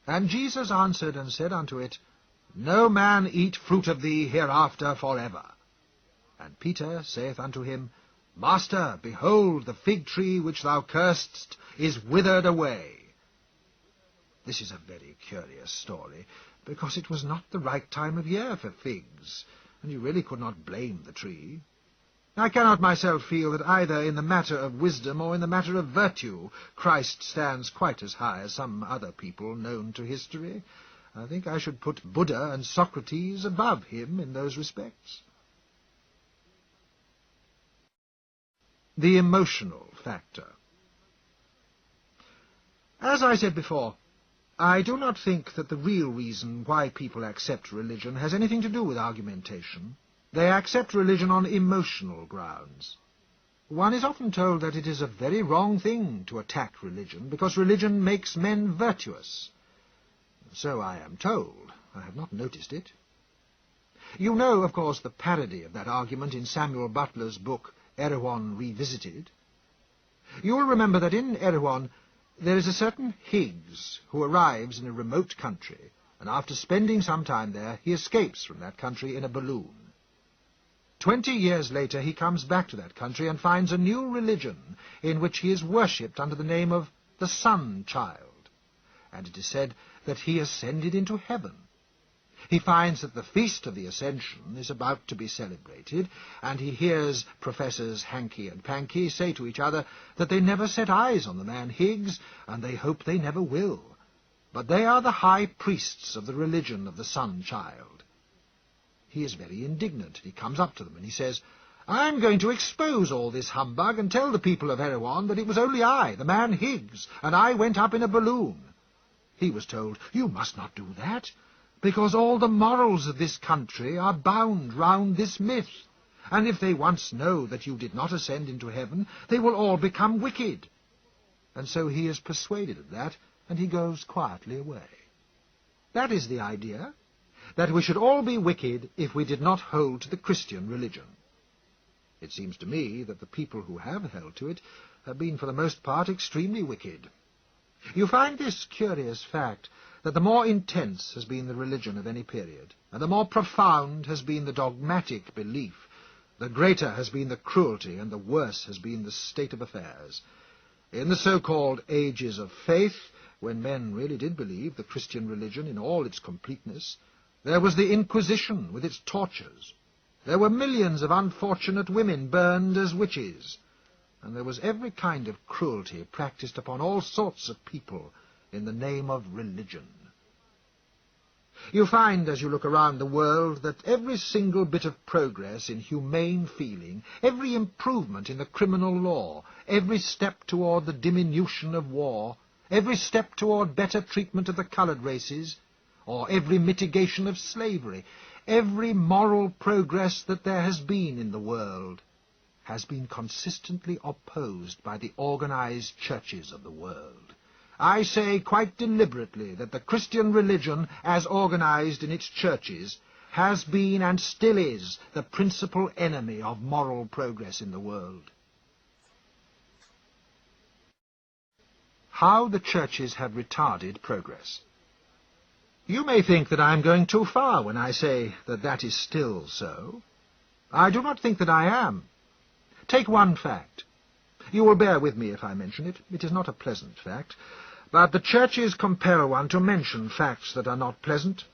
And Jesus answered and said unto it, No man eat fruit of thee hereafter for ever. And Peter saith unto him, Master, behold, the fig tree which thou cursedst is withered away. This is a very curious story, because it was not the right time of year for figs, and you really could not blame the tree. I cannot myself feel that either in the matter of wisdom or in the matter of virtue Christ stands quite as high as some other people known to history. I think I should put Buddha and Socrates above him in those respects. The emotional factor. As I said before, I do not think that the real reason why people accept religion has anything to do with argumentation. They accept religion on emotional grounds. One is often told that it is a very wrong thing to attack religion, because religion makes men virtuous. So I am told. I have not noticed it. You know, of course, the parody of that argument in Samuel Butler's book, Erewhon Revisited. You will remember that in Erewhon there is a certain Higgs who arrives in a remote country, and after spending some time there, he escapes from that country in a balloon. 20 years later he comes back to that country and finds a new religion in which he is worshipped under the name of the Sun Child, and it is said that he ascended into heaven. He finds that the Feast of the Ascension is about to be celebrated, and he hears Professors Hankey and Pankey say to each other that they never set eyes on the man Higgs, and they hope they never will. But they are the high priests of the religion of the Sun Child. He is very indignant. He comes up to them and he says, I'm going to expose all this humbug and tell the people of Erewhon that it was only I, the man Higgs, and I went up in a balloon. He was told, You must not do that, because all the morals of this country are bound round this myth, and if they once know that you did not ascend into heaven, they will all become wicked. And so he is persuaded of that, and he goes quietly away. That is the idea, that we should all be wicked if we did not hold to the Christian religion. It seems to me that the people who have held to it have been for the most part extremely wicked. You find this curious fact, that the more intense has been the religion of any period, and the more profound has been the dogmatic belief, the greater has been the cruelty, and the worse has been the state of affairs. In the so-called ages of faith, when men really did believe the Christian religion in all its completeness, there was the Inquisition with its tortures. There were millions of unfortunate women burned as witches, and there was every kind of cruelty practiced upon all sorts of people in the name of religion. You find, as you look around the world, that every single bit of progress in humane feeling, every improvement in the criminal law, every step toward the diminution of war, every step toward better treatment of the colored races, or every mitigation of slavery, every moral progress that there has been in the world, has been consistently opposed by the organized churches of the world. I say quite deliberately that the Christian religion, as organized in its churches, has been and still is the principal enemy of moral progress in the world. How the churches have retarded progress. You may think that I am going too far when I say that that is still so. I do not think that I am. Take one fact. You will bear with me if I mention it. It is not a pleasant fact, but the churches compel one to mention facts that are not pleasant.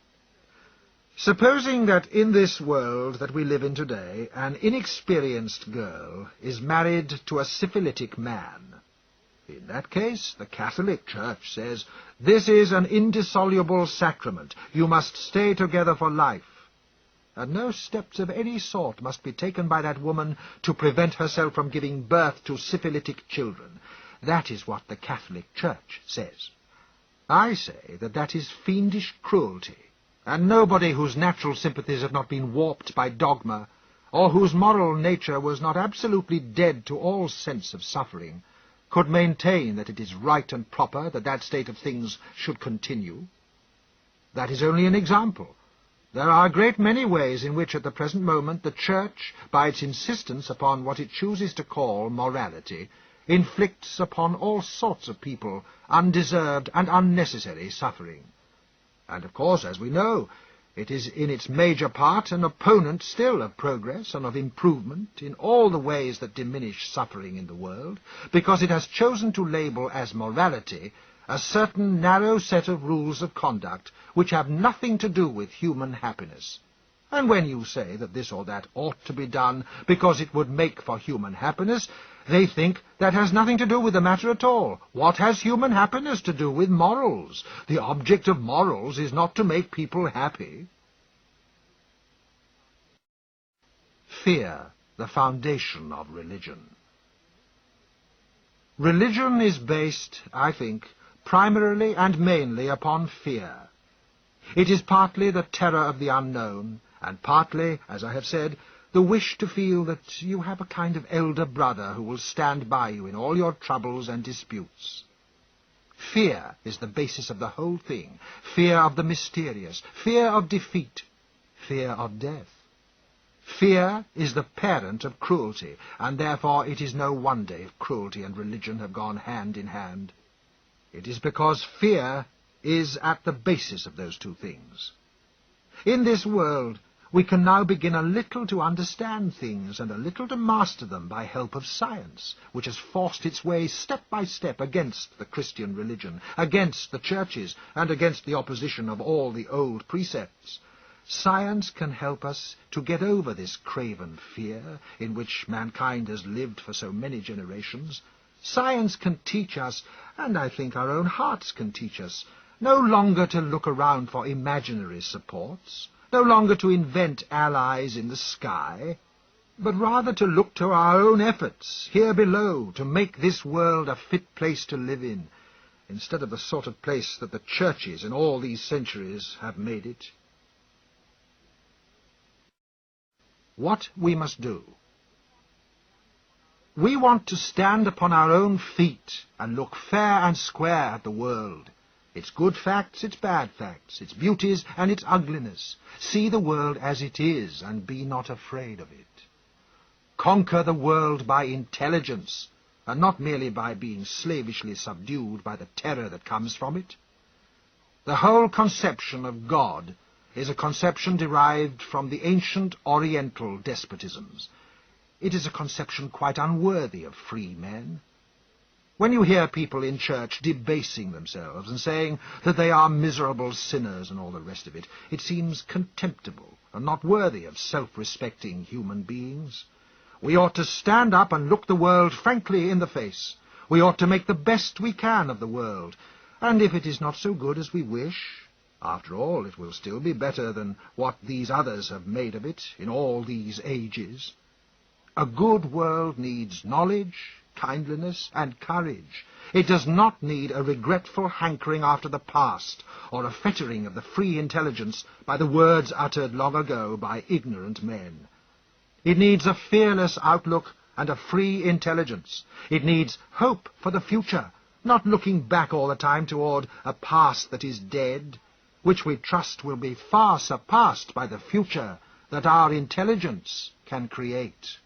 Supposing that in this world that we live in today, an inexperienced girl is married to a syphilitic man. In that case, the Catholic Church says, this is an indissoluble sacrament. You must stay together for life. And no steps of any sort must be taken by that woman to prevent herself from giving birth to syphilitic children. That is what the Catholic Church says. I say that that is fiendish cruelty, and nobody whose natural sympathies have not been warped by dogma, or whose moral nature was not absolutely dead to all sense of suffering, could maintain that it is right and proper that that state of things should continue. That is only an example. There are a great many ways in which at the present moment the Church, by its insistence upon what it chooses to call morality, inflicts upon all sorts of people undeserved and unnecessary suffering. And, of course, as we know, it is in its major part an opponent still of progress and of improvement in all the ways that diminish suffering in the world, because it has chosen to label as morality a certain narrow set of rules of conduct which have nothing to do with human happiness. And when you say that this or that ought to be done because it would make for human happiness, they think that has nothing to do with the matter at all. What has human happiness to do with morals? The object of morals is not to make people happy. Fear, the foundation of religion. Religion is based, I think, primarily and mainly upon fear. It is partly the terror of the unknown, and partly, as I have said, the wish to feel that you have a kind of elder brother who will stand by you in all your troubles and disputes. Fear is the basis of the whole thing. Fear of the mysterious, fear of defeat, fear of death. Fear is the parent of cruelty, and therefore it is no wonder if cruelty and religion have gone hand in hand. It is because fear is at the basis of those two things. In this world, we can now begin a little to understand things and a little to master them by help of science, which has forced its way step by step against the Christian religion, against the churches, and against the opposition of all the old precepts. Science can help us to get over this craven fear in which mankind has lived for so many generations. Science can teach us, and I think our own hearts can teach us, no longer to look around for imaginary supports, no longer to invent allies in the sky, but rather to look to our own efforts here below to make this world a fit place to live in, instead of the sort of place that the churches in all these centuries have made it. What we must do. We want to stand upon our own feet and look fair and square at the world, its good facts, its bad facts, its beauties and its ugliness. See the world as it is, and be not afraid of it. Conquer the world by intelligence, and not merely by being slavishly subdued by the terror that comes from it. The whole conception of God is a conception derived from the ancient Oriental despotisms. It is a conception quite unworthy of free men. When you hear people in church debasing themselves and saying that they are miserable sinners and all the rest of it, it seems contemptible and not worthy of self-respecting human beings. We ought to stand up and look the world frankly in the face. We ought to make the best we can of the world, and if it is not so good as we wish, after all, it will still be better than what these others have made of it in all these ages. A good world needs knowledge, kindliness, and courage. It does not need a regretful hankering after the past, or a fettering of the free intelligence by the words uttered long ago by ignorant men. It needs a fearless outlook and a free intelligence. It needs hope for the future, not looking back all the time toward a past that is dead, which we trust will be far surpassed by the future that our intelligence can create.